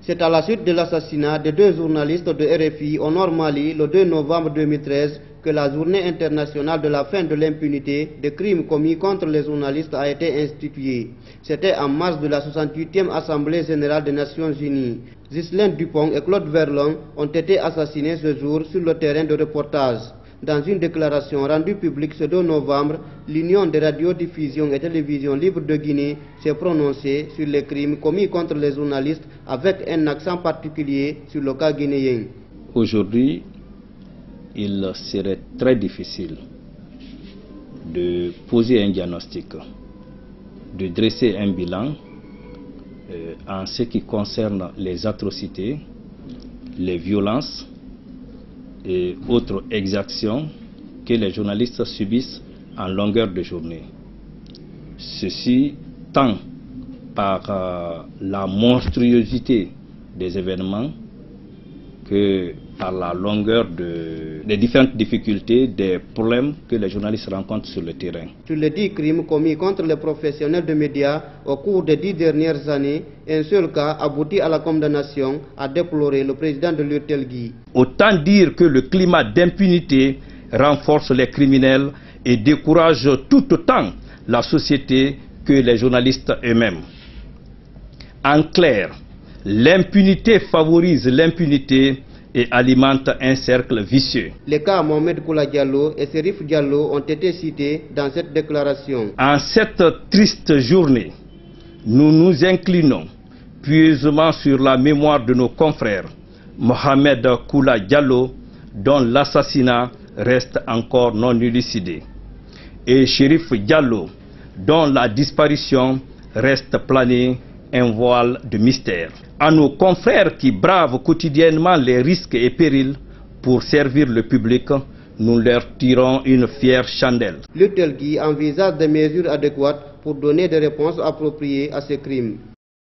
C'est à la suite de l'assassinat de 2 journalistes de RFI au Nord Mali le 2 novembre 2013 que la journée internationale de la fin de l'impunité des crimes commis contre les journalistes a été instituée. C'était en mars de la 68e Assemblée générale des Nations Unies. Ghislaine Dupont et Claude Verlon ont été assassinés ce jour sur le terrain de reportage. Dans une déclaration rendue publique ce 2 novembre, l'Union des radiodiffusions et télévisions libres de Guinée s'est prononcée sur les crimes commis contre les journalistes avec un accent particulier sur le cas guinéen. Aujourd'hui, il serait très difficile de poser un diagnostic, de dresser un bilan en ce qui concerne les atrocités, les violences et autres exactions que les journalistes subissent en longueur de journée. Ceci tant par la monstruosité des événements que par la longueur des différentes difficultés, des problèmes que les journalistes rencontrent sur le terrain. Sur les 10 crimes commis contre les professionnels de médias au cours des 10 dernières années, un seul cas aboutit à la condamnation, a déploré le président de l'UTELGUI. Autant dire que le climat d'impunité renforce les criminels et décourage tout autant la société que les journalistes eux-mêmes. En clair, l'impunité favorise l'impunité et alimente un cercle vicieux. Les cas Mohamed Koula Diallo et Serif Diallo ont été cités dans cette déclaration. En cette triste journée, nous nous inclinons pieusement sur la mémoire de nos confrères Mohamed Koula Diallo, dont l'assassinat reste encore non élucidé, et Cherif Diallo, dont la disparition reste planée un voile de mystère. À nos confrères qui bravent quotidiennement les risques et périls pour servir le public, nous leur tirons une fière chandelle. L'UTELGUI envisage des mesures adéquates pour donner des réponses appropriées à ces crimes.